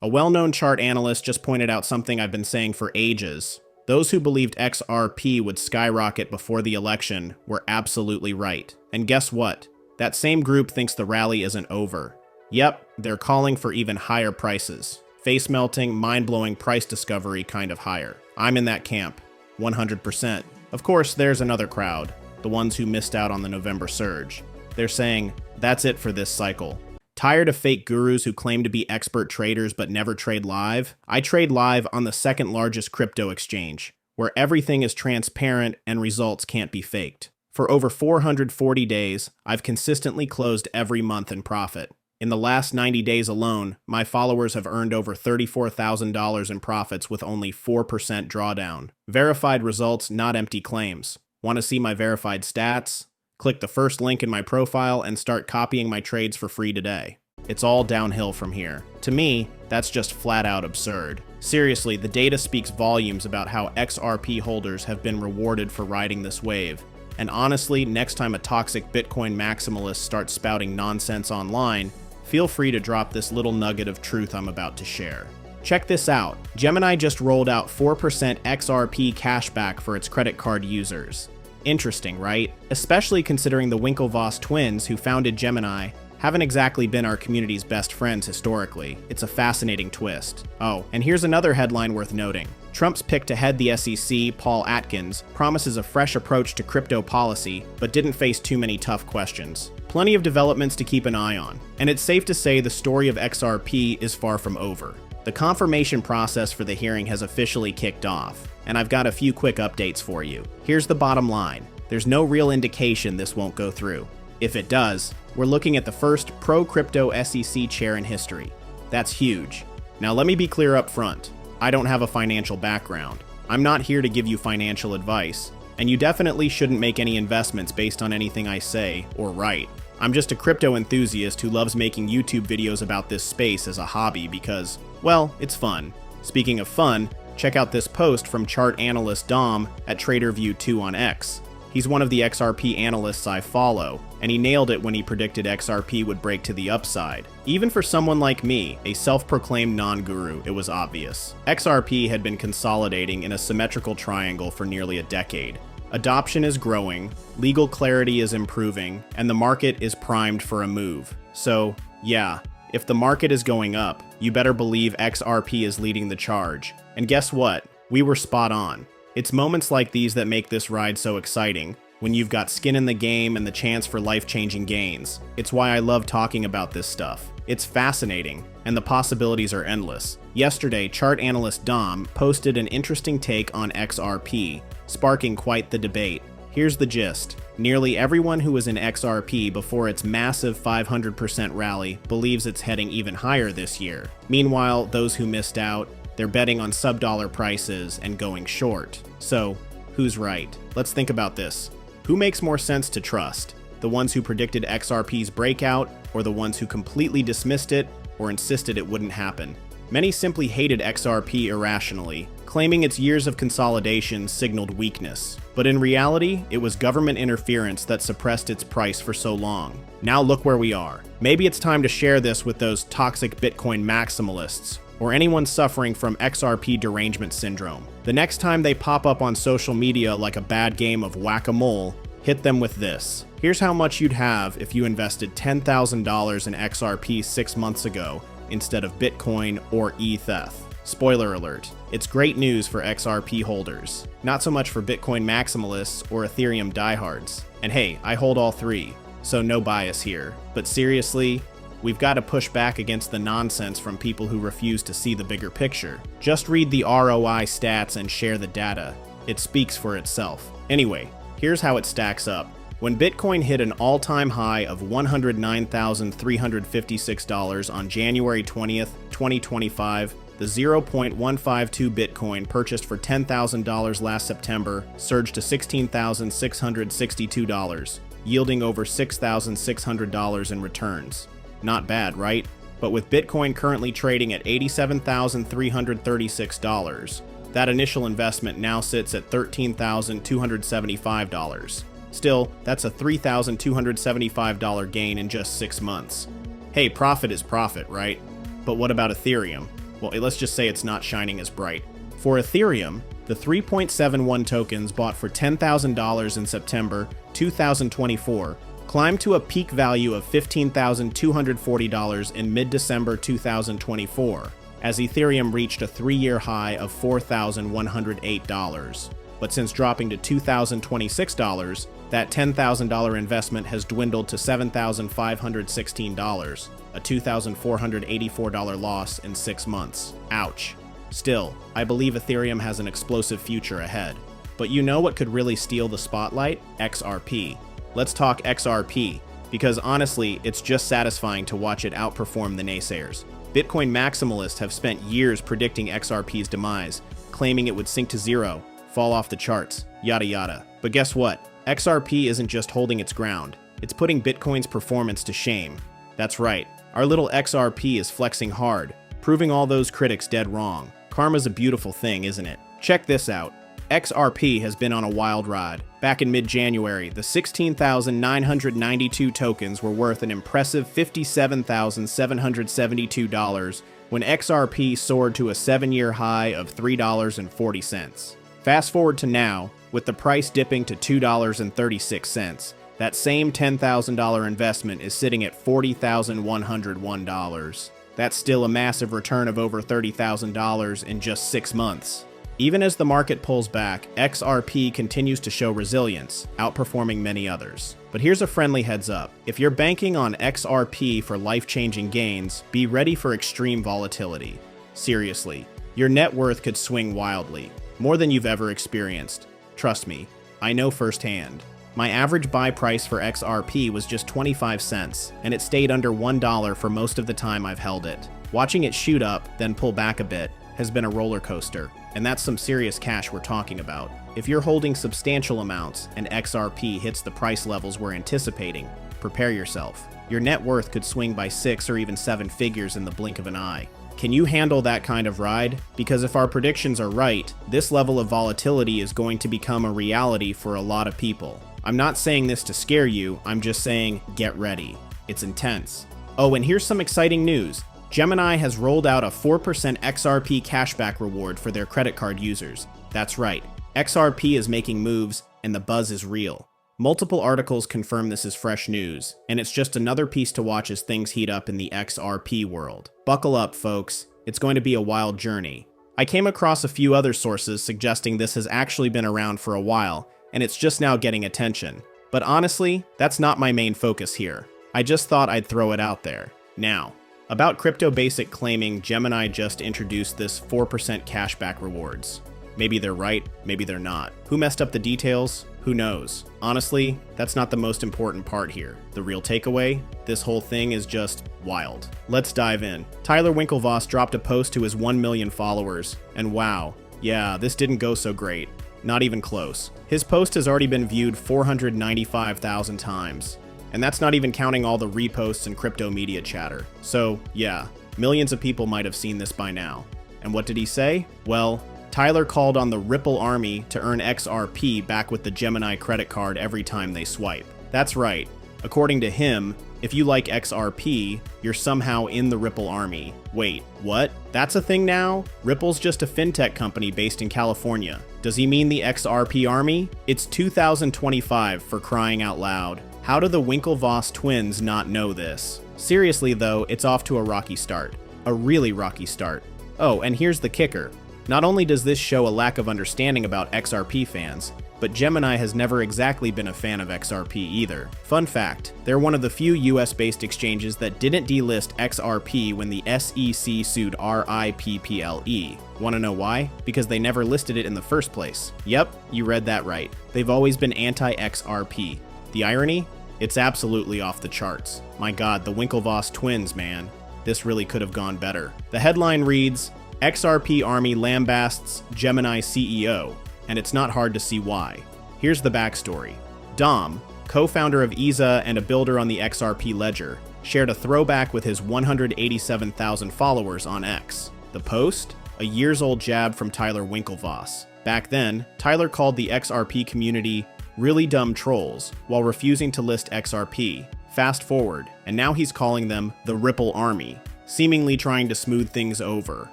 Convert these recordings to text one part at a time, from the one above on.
A well-known chart analyst just pointed out something I've been saying for ages. Those who believed XRP would skyrocket before the election were absolutely right. And guess what? That same group thinks the rally isn't over. Yep, they're calling for even higher prices. Face-melting, mind-blowing price discovery kind of higher. I'm in that camp, 100%. Of course, there's another crowd, the ones who missed out on the November surge. They're saying, that's it for this cycle. Tired of fake gurus who claim to be expert traders but never trade live? I trade live on the second largest crypto exchange, where everything is transparent and results can't be faked. For over 440 days, I've consistently closed every month in profit. In the last 90 days alone, my followers have earned over $34,000 in profits with only 4% drawdown. Verified results, not empty claims. Want to see my verified stats? Click the first link in my profile and start copying my trades for free today. It's all downhill from here. To me, that's just flat out absurd. Seriously, the data speaks volumes about how XRP holders have been rewarded for riding this wave. And honestly, next time a toxic Bitcoin maximalist starts spouting nonsense online, feel free to drop this little nugget of truth I'm about to share. Check this out. Gemini just rolled out 4% XRP cashback for its credit card users. Interesting, right? Especially considering the Winklevoss twins who founded Gemini haven't exactly been our community's best friends historically. It's a fascinating twist. Oh, and here's another headline worth noting. Trump's pick to head the SEC, Paul Atkins, promises a fresh approach to crypto policy, but didn't face too many tough questions. Plenty of developments to keep an eye on, and it's safe to say the story of XRP is far from over. The confirmation process for the hearing has officially kicked off, and I've got a few quick updates for you. Here's the bottom line. There's no real indication this won't go through. If it does, we're looking at the first pro-crypto SEC chair in history. That's huge. Now let me be clear up front. I don't have a financial background. I'm not here to give you financial advice, and you definitely shouldn't make any investments based on anything I say or write. I'm just a crypto enthusiast who loves making YouTube videos about this space as a hobby because, well, it's fun. Speaking of fun, check out this post from chart analyst Dom at TraderView2 on X. He's one of the XRP analysts I follow, and he nailed it when he predicted XRP would break to the upside. Even for someone like me, a self-proclaimed non-guru, it was obvious. XRP had been consolidating in a symmetrical triangle for nearly a decade. Adoption is growing, legal clarity is improving, and the market is primed for a move. So, yeah, if the market is going up, you better believe XRP is leading the charge. And guess what? We were spot on. It's moments like these that make this ride so exciting, when you've got skin in the game and the chance for life-changing gains. It's why I love talking about this stuff. It's fascinating, and the possibilities are endless. Yesterday, chart analyst Dom posted an interesting take on XRP, sparking quite the debate. Here's the gist. Nearly everyone who was in XRP before its massive 500% rally believes it's heading even higher this year. Meanwhile, those who missed out, they're betting on sub-dollar prices and going short. So, who's right? Let's think about this. Who makes more sense to trust? The ones who predicted XRP's breakout, or the ones who completely dismissed it or insisted it wouldn't happen? Many simply hated XRP irrationally, claiming its years of consolidation signaled weakness. But in reality, it was government interference that suppressed its price for so long. Now look where we are. Maybe it's time to share this with those toxic Bitcoin maximalists, or anyone suffering from XRP derangement syndrome. The next time they pop up on social media like a bad game of whack-a-mole, hit them with this. Here's how much you'd have if you invested $10,000 in XRP 6 months ago instead of Bitcoin or ETH. Spoiler alert, it's great news for XRP holders. Not so much for Bitcoin maximalists or Ethereum diehards. And hey, I hold all three, so no bias here. But seriously, we've got to push back against the nonsense from people who refuse to see the bigger picture. Just read the ROI stats and share the data. It speaks for itself. Anyway, here's how it stacks up. When Bitcoin hit an all-time high of $109,356 on January 20th, 2025, the 0.152 Bitcoin purchased for $10,000 last September surged to $16,662, yielding over $6,600 in returns. Not bad, right? But with Bitcoin currently trading at $87,336, that initial investment now sits at $13,275. Still, that's a $3,275 gain in just 6 months. Hey, profit is profit, right? But what about Ethereum? Well, let's just say it's not shining as bright. For Ethereum, the 3.71 tokens bought for $10,000 in September 2024 climbed to a peak value of $15,240 in mid-December 2024, as Ethereum reached a 3-year high of $4,108. But since dropping to $2,026, that $10,000 investment has dwindled to $7,516, a $2,484 loss in 6 months. Ouch. Still, I believe Ethereum has an explosive future ahead. But you know what could really steal the spotlight? XRP. Let's talk XRP, because honestly, it's just satisfying to watch it outperform the naysayers. Bitcoin maximalists have spent years predicting XRP's demise, claiming it would sink to zero, fall off the charts, yada yada. But guess what? XRP isn't just holding its ground, it's putting Bitcoin's performance to shame. That's right, our little XRP is flexing hard, proving all those critics dead wrong. Karma's a beautiful thing, isn't it? Check this out. XRP has been on a wild ride. Back in mid-January, the 16,992 tokens were worth an impressive $57,772 when XRP soared to a 7-year high of $3.40. Fast forward to now, with the price dipping to $2.36, that same $10,000 investment is sitting at $40,101. That's still a massive return of over $30,000 in just 6 months. Even as the market pulls back, XRP continues to show resilience, outperforming many others. But here's a friendly heads up. If you're banking on XRP for life-changing gains, be ready for extreme volatility. Seriously, your net worth could swing wildly, more than you've ever experienced. Trust me, I know firsthand. My average buy price for XRP was just 25 cents, and it stayed under $1 for most of the time I've held it. Watching it shoot up, then pull back a bit, has been a roller coaster, and that's some serious cash we're talking about. If you're holding substantial amounts and XRP hits the price levels we're anticipating, prepare yourself. Your net worth could swing by 6 or even 7 figures in the blink of an eye. Can you handle that kind of ride? Because if our predictions are right, this level of volatility is going to become a reality for a lot of people. I'm not saying this to scare you, I'm just saying get ready. It's intense. Oh, and here's some exciting news. Gemini has rolled out a 4% XRP cashback reward for their credit card users. That's right, XRP is making moves, and the buzz is real. Multiple articles confirm this is fresh news, and it's just another piece to watch as things heat up in the XRP world. Buckle up, folks. It's going to be a wild journey. I came across a few other sources suggesting this has actually been around for a while, and it's just now getting attention. But honestly, that's not my main focus here. I just thought I'd throw it out there. Now, about Crypto Basic claiming Gemini just introduced this 4% cashback rewards. Maybe they're right, maybe they're not. Who messed up the details? Who knows? Honestly, that's not the most important part here. The real takeaway? This whole thing is just wild. Let's dive in. Tyler Winklevoss dropped a post to his 1 million followers, and wow, yeah, this didn't go so great. Not even close. His post has already been viewed 495,000 times. And that's not even counting all the reposts and crypto media chatter. So, yeah, millions of people might have seen this by now. And what did he say? Well, Tyler called on the Ripple army to earn XRP back with the Gemini credit card every time they swipe. That's right. According to him, if you like XRP, you're somehow in the Ripple army. Wait, what? That's a thing now? Ripple's just a fintech company based in California. Does he mean the XRP army? It's 2025 for crying out loud. How do the Winklevoss twins not know this? Seriously though, it's off to a rocky start. A really rocky start. Oh, and here's the kicker. Not only does this show a lack of understanding about XRP fans, but Gemini has never exactly been a fan of XRP either. Fun fact, they're one of the few US-based exchanges that didn't delist XRP when the SEC sued RIPPLE. Wanna know why? Because they never listed it in the first place. Yep, you read that right. They've always been anti-XRP. The irony? It's absolutely off the charts. My god, the Winklevoss twins, man. This really could have gone better. The headline reads, XRP Army lambasts Gemini CEO, and it's not hard to see why. Here's the backstory. Dom, co-founder of EZA and a builder on the XRP ledger, shared a throwback with his 187,000 followers on X. The post? A years-old jab from Tyler Winklevoss. Back then, Tyler called the XRP community really dumb trolls while refusing to list XRP. Fast forward, and now he's calling them the Ripple Army. seemingly trying to smooth things over.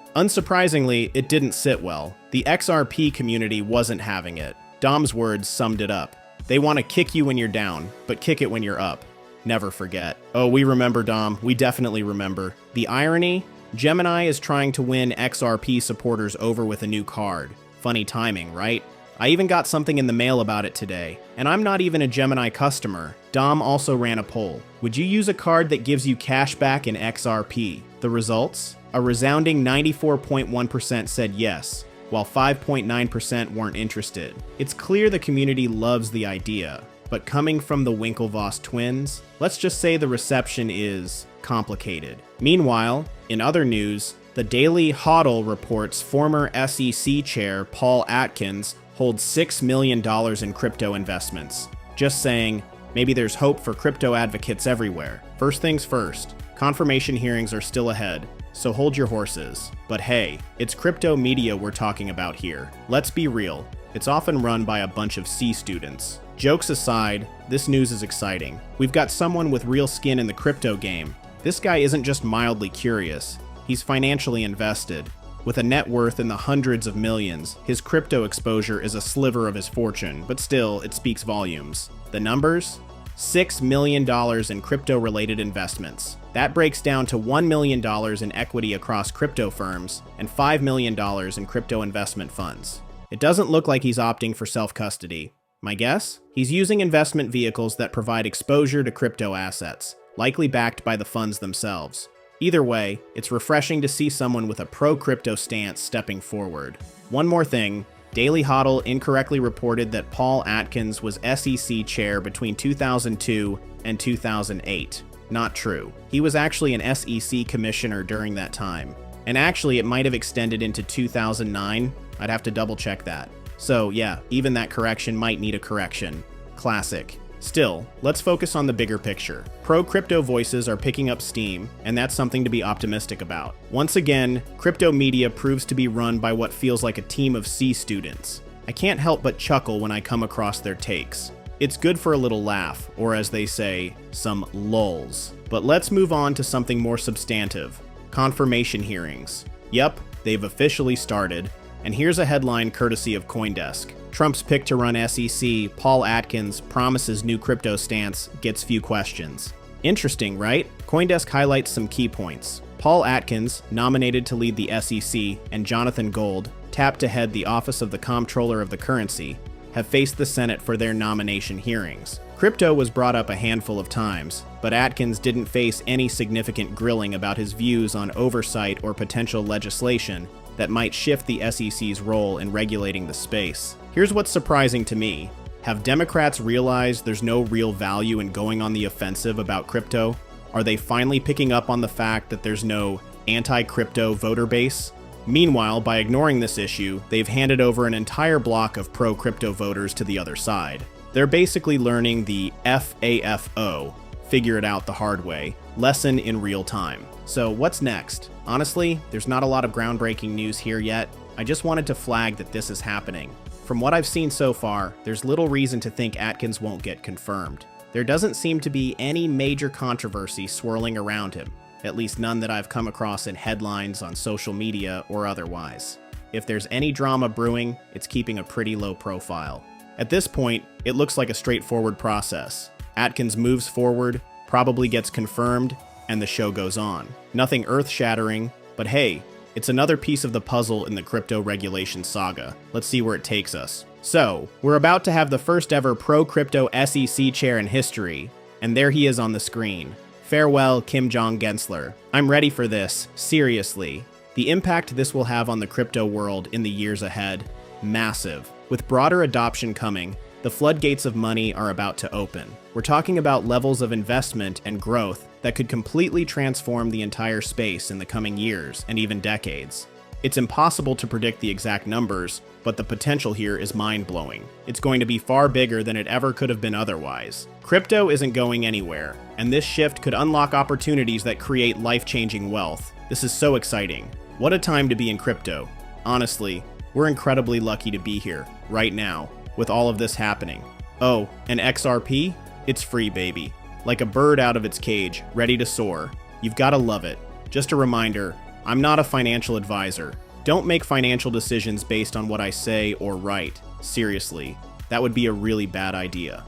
Unsurprisingly, it didn't sit well. The XRP community wasn't having it. Dom's words summed it up. They want to kick you when you're down, but kick it when you're up. Never forget. Oh, we remember, Dom. We definitely remember. The irony? Gemini is trying to win XRP supporters over with a new card. Funny timing, right? I even got something in the mail about it today, and I'm not even a Gemini customer. Dom also ran a poll. Would you use a card that gives you cash back in XRP? The results? A resounding 94.1% said yes, while 5.9% weren't interested. It's clear the community loves the idea, but coming from the Winklevoss twins, let's just say the reception is complicated. Meanwhile, in other news, the Daily Hodl reports former SEC chair Paul Atkins holds $6 million in crypto investments. Just saying, maybe there's hope for crypto advocates everywhere. First things first, confirmation hearings are still ahead, so hold your horses. But hey, it's crypto media we're talking about here. Let's be real, it's often run by a bunch of C students. Jokes aside, this news is exciting. We've got someone with real skin in the crypto game. This guy isn't just mildly curious, he's financially invested. With a net worth in the hundreds of millions, his crypto exposure is a sliver of his fortune, but still, it speaks volumes. The numbers? $6 million in crypto-related investments. That breaks down to $1 million in equity across crypto firms and $5 million in crypto investment funds. It doesn't look like he's opting for self-custody. My guess? He's using investment vehicles that provide exposure to crypto assets, likely backed by the funds themselves. Either way, it's refreshing to see someone with a pro-crypto stance stepping forward. One more thing, Daily Hodl incorrectly reported that Paul Atkins was SEC chair between 2002 and 2008. Not true. He was actually an SEC commissioner during that time. And actually, it might have extended into 2009. I'd have to double check that. So yeah, even that correction might need a correction. Classic. Still, let's focus on the bigger picture. Pro-crypto voices are picking up steam, and that's something to be optimistic about. Once again, crypto media proves to be run by what feels like a team of C students. I can't help but chuckle when I come across their takes. It's good for a little laugh, or as they say, some lulz. But let's move on to something more substantive. Confirmation hearings. Yep, they've officially started, and here's a headline courtesy of CoinDesk. Trump's pick to run SEC, Paul Atkins, promises new crypto stance, gets few questions. Interesting, right? CoinDesk highlights some key points. Paul Atkins, nominated to lead the SEC, and Jonathan Gold, tapped to head the Office of the Comptroller of the Currency, have faced the Senate for their nomination hearings. Crypto was brought up a handful of times, but Atkins didn't face any significant grilling about his views on oversight or potential legislation that might shift the SEC's role in regulating the space. Here's what's surprising to me. Have Democrats realized there's no real value in going on the offensive about crypto? Are they finally picking up on the fact that there's no anti-crypto voter base? Meanwhile, by ignoring this issue, they've handed over an entire block of pro-crypto voters to the other side. They're basically learning the FAFO, figure it out the hard way, lesson in real time. So what's next? Honestly, there's not a lot of groundbreaking news here yet. I just wanted to flag that this is happening. From what I've seen so far, there's little reason to think Atkins won't get confirmed. There doesn't seem to be any major controversy swirling around him, at least none that I've come across in headlines on social media or otherwise. If there's any drama brewing, it's keeping a pretty low profile. At this point, it looks like a straightforward process. Atkins moves forward, probably gets confirmed, and the show goes on. Nothing earth-shattering, but hey, it's another piece of the puzzle in the crypto regulation saga. Let's see where it takes us. So, we're about to have the first ever pro-crypto SEC chair in history, and there he is on the screen. Farewell, Kim Jong-Gensler. I'm ready for this, seriously. The impact this will have on the crypto world in the years ahead, massive. With broader adoption coming, the floodgates of money are about to open. We're talking about levels of investment and growth that could completely transform the entire space in the coming years and even decades. It's impossible to predict the exact numbers, but the potential here is mind-blowing. It's going to be far bigger than it ever could have been otherwise. Crypto isn't going anywhere, and this shift could unlock opportunities that create life-changing wealth. This is so exciting. What a time to be in crypto. Honestly, we're incredibly lucky to be here, right now, with all of this happening. Oh, and XRP? It's free, baby. Like a bird out of its cage, ready to soar. You've gotta love it. Just a reminder, I'm not a financial advisor. Don't make financial decisions based on what I say or write. Seriously, that would be a really bad idea.